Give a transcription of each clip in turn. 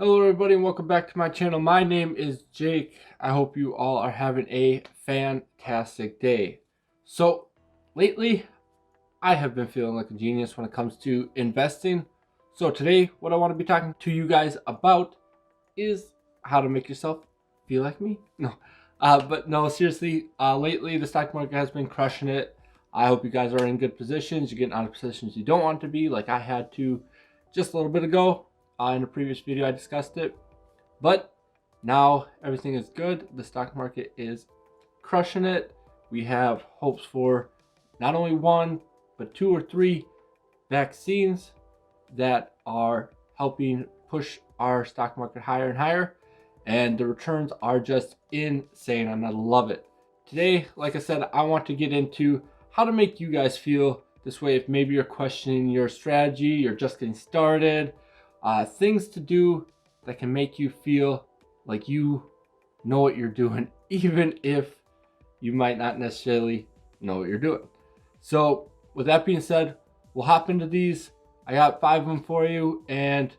Hello everybody and welcome back to my channel. My name is Jake. I hope you all are having a fantastic day. So lately I have been feeling like a genius when it comes to investing. So today what I want to be talking to you guys about is how to make yourself feel like me. But seriously, lately the stock market has been crushing it. I hope you guys are in good positions. You're getting out of positions you don't want to be, like I had to just a little bit ago. In a previous video I discussed it, but now everything is good. The stock market is crushing it. We have hopes for not only one but two or three vaccines that are helping push our stock market higher and higher, and the returns are just insane and I love it. Today, like I said, I want to get into how to make you guys feel this way if maybe you're questioning your strategy, you're just getting started. Things to do that can make you feel like you know what you're doing, even if you might not necessarily know what you're doing. So with that being said, we'll hop into these. I got 5 of them for you, and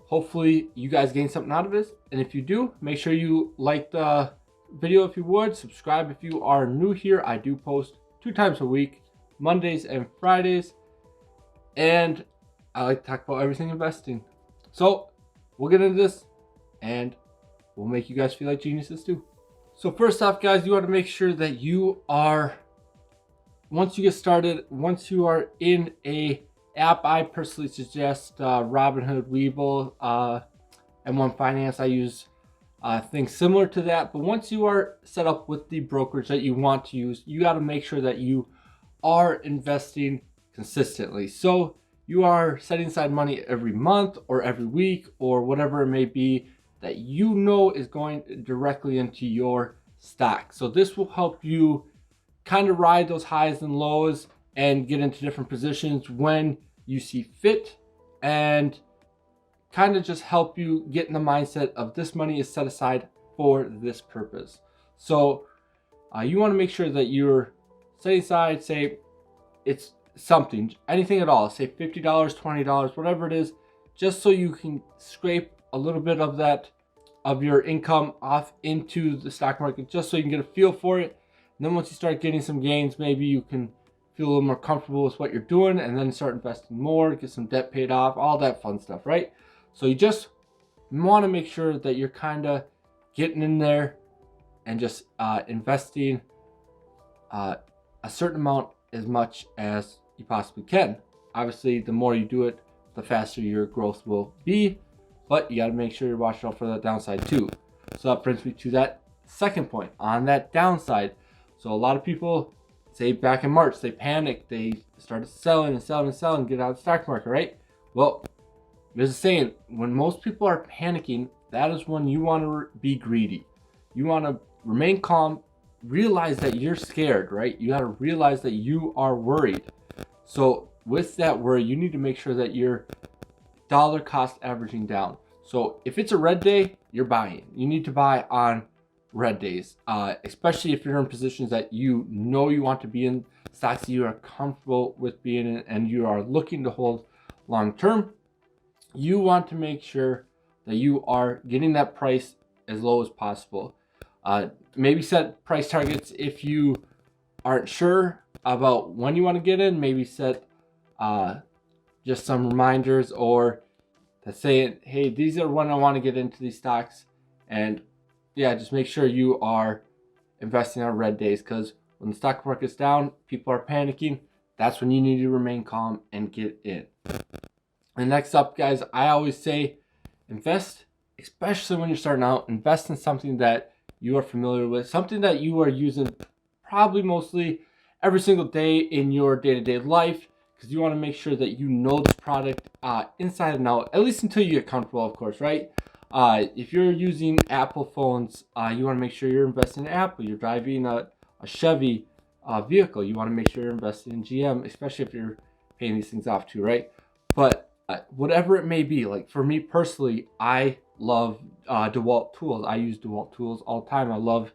hopefully you guys gain something out of this. And if you do, make sure you like the video if you would, subscribe if you are new here. I do post 2 times a week, Mondays and Fridays, and I like to talk about everything investing. So we'll get into this and we'll make you guys feel like geniuses too. So first off, guys, you want to make sure that you are, once you get started, once you are in a app, I personally suggest Robinhood, Webull, M1 Finance. I use things similar to that. But once you are set up with the brokerage that you want to use, you got to make sure that you are investing consistently. So you are setting aside money every month or every week or whatever it may be that you know is going directly into your stock. So this will help you kind of ride those highs and lows and get into different positions when you see fit, and kind of just help you get in the mindset of this money is set aside for this purpose. So you want to make sure that you're setting aside, say it's something, anything at all, say $50, $20, whatever it is, just so you can scrape a little bit of that, of your income off into the stock market, just so you can get a feel for it. And then once you start getting some gains, maybe you can feel a little more comfortable with what you're doing, and then start investing more, get some debt paid off, all that fun stuff, right? So you just want to make sure that you're kind of getting in there and just investing a certain amount, as much as you possibly can. Obviously, the more you do it, the faster your growth will be, but you got to make sure you're watching out for that downside too. So that brings me to that second point on that downside. So a lot of people, say back in March, they panicked, they started selling and selling and selling, get out of the stock market, right? Well, there's a saying, when most people are panicking, that is when you want to be greedy. You want to remain calm, realize that you're scared, right? You got to realize that you are worried. So with that worry, you need to make sure that you're dollar cost averaging down. So if it's a red day, you're buying. You need to buy on red days, especially if you're in positions that you know you want to be in, stocks that you are comfortable with being in and you are looking to hold long term. You want to make sure that you are getting that price as low as possible. Maybe set price targets if you aren't sure about when you want to get in. Maybe set just some reminders, or to say, hey, these are when I want to get into these stocks. And yeah, just make sure you are investing on red days, because when the stock market's down, people are panicking. That's when you need to remain calm and get in. And next up, guys, I always say invest, especially when you're starting out, invest in something that you are familiar with, something that you are using probably mostly every single day in your day-to-day life, because you want to make sure that you know this product inside and out, at least until you get comfortable, of course, right? If you're using Apple phones, you want to make sure you're investing in Apple. You're driving a Chevy vehicle, you want to make sure you're investing in GM, especially if you're paying these things off too, right? But whatever it may be, like for me personally, I love DeWalt tools. I use DeWalt tools all the time. I love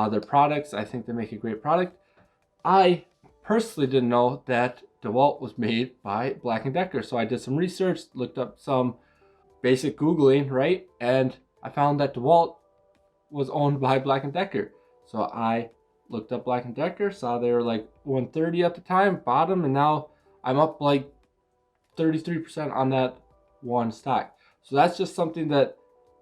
their products. I think they make a great product. I personally didn't know that DeWalt was made by Black & Decker, so I did some research, looked up some basic Googling, right? And I found that DeWalt was owned by Black & Decker. So I looked up Black & Decker, saw they were like 130 at the time, bought them, and now I'm up like 33% on that one stock. So that's just something that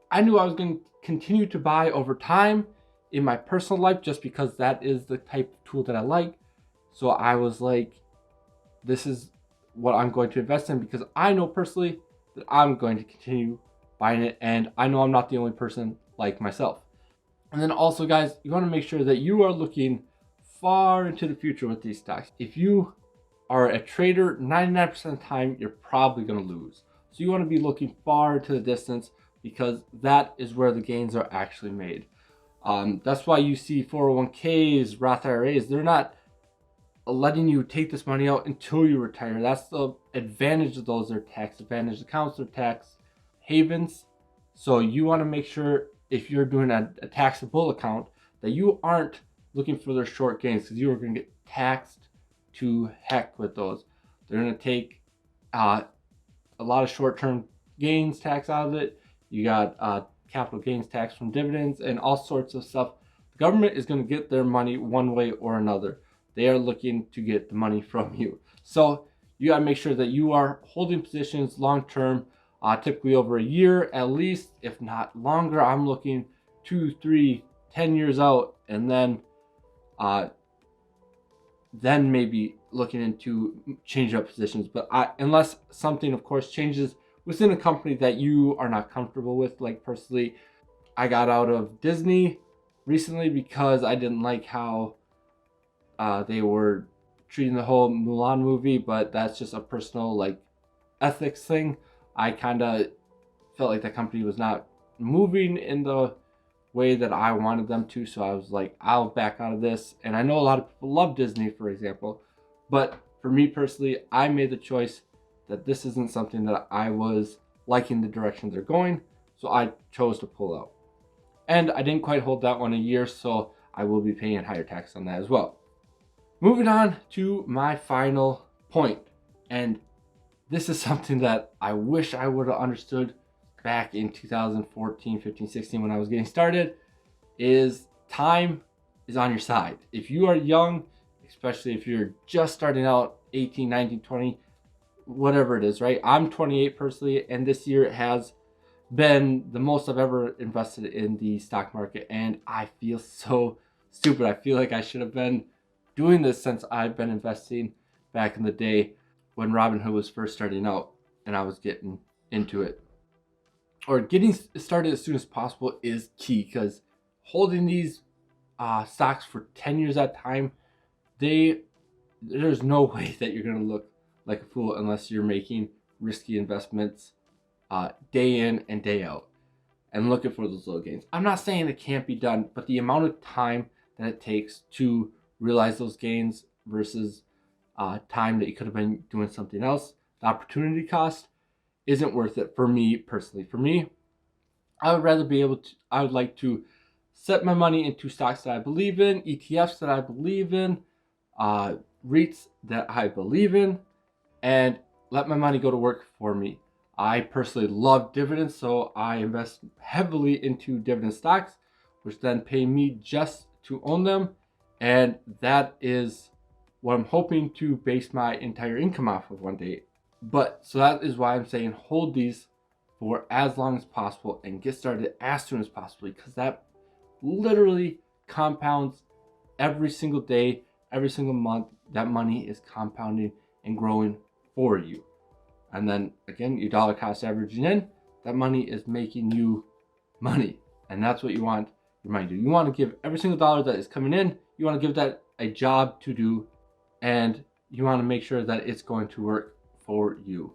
I knew I was going to continue to buy over time in my personal life, just because that is the type of tool that I like. So I was like, this is what I'm going to invest in, because I know personally that I'm going to continue buying it, and I know I'm not the only person like myself. And then also, guys, you want to make sure that you are looking far into the future with these stocks. If you are a trader, 99% of the time, you're probably going to lose. So you want to be looking far into the distance, because that is where the gains are actually made. That's why you see 401ks, Roth IRAs, they're not letting you take this money out until you retire. That's the advantage of those. They're tax advantage accounts, they're tax havens. So you want to make sure, if you're doing a taxable account, that you aren't looking for their short gains, because you are going to get taxed to heck with those. They're going to take a lot of short-term gains tax out of it. You got capital gains tax from dividends and all sorts of stuff. The government is going to get their money one way or another. They are looking to get the money from you. So you got to make sure that you are holding positions long-term, typically over a year at least, if not longer. I'm looking 2, 3, 10 years out, and then maybe looking into changing up positions. But unless something, of course, changes within a company that you are not comfortable with. Like personally, I got out of Disney recently because I didn't like how they were treating the whole Mulan movie, but that's just a personal like ethics thing. I kind of felt like the company was not moving in the way that I wanted them to, so I was like, I'll back out of this. And I know a lot of people love Disney, for example, but for me personally, I made the choice that this isn't something that I was liking the direction they're going, so I chose to pull out. And I didn't quite hold that one a year, so I will be paying higher tax on that as well. Moving on to my final point, and this is something that I wish I would have understood back in 2014, 15, 16 when I was getting started, is time is on your side. If you are young, especially if you're just starting out, 18, 19, 20, whatever it is, right? I'm 28 personally, and this year has been the most I've ever invested in the stock market, and I feel so stupid. I feel like I should have been doing this since I've been investing back in the day when Robinhood was first starting out and I was getting into it. Or getting started as soon as possible is key, because holding these stocks for 10 years at a time, there's no way that you're going to look like a fool unless you're making risky investments day in and day out and looking for those little gains. I'm not saying it can't be done, but the amount of time that it takes to realize those gains versus time that you could have been doing something else, the opportunity cost isn't worth it for me personally. For me, I would like to set my money into stocks that I believe in, ETFs that I believe in, REITs that I believe in, and let my money go to work for me. I personally love dividends, so I invest heavily into dividend stocks, which then pay me just to own them. And that is what I'm hoping to base my entire income off of one day. But so that is why I'm saying hold these for as long as possible and get started as soon as possible, because that literally compounds every single day, every single month. That money is compounding and growing for you. And then again, your dollar cost averaging in, that money is making you money. And that's what you want your money to do. You want to give every single dollar that is coming in, you want to give that a job to do, and you want to make sure that it's going to work for you.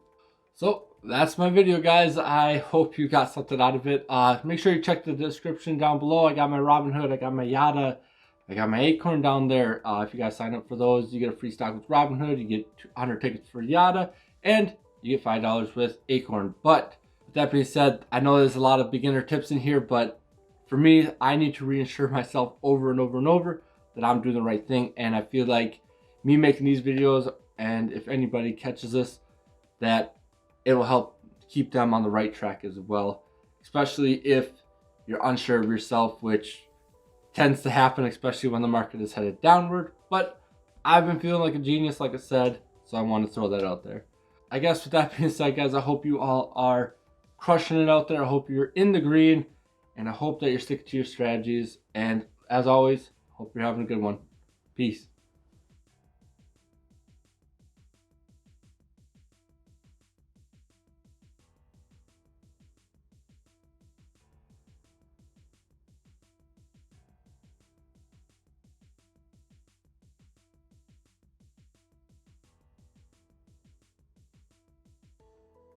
So that's my video, guys. I hope you got something out of it. Make sure you check the description down below. I got my Robinhood, I got my Yada, I got my Acorn down there. If you guys sign up for those, you get a free stock with Robinhood, you get 100 tickets for Yada, and you get $5 with Acorn. But with that being said, I know there's a lot of beginner tips in here, but for me, I need to reassure myself over and over and over that I'm doing the right thing. And I feel like me making these videos, and if anybody catches this, that it will help keep them on the right track as well, especially if you're unsure of yourself, which tends to happen, especially when the market is headed downward. But I've been feeling like a genius, like I said, so I want to throw that out there. I guess with that being said, guys, I hope you all are crushing it out there. I hope you're in the green, and I hope that you're sticking to your strategies. And as always, hope you're having a good one. Peace.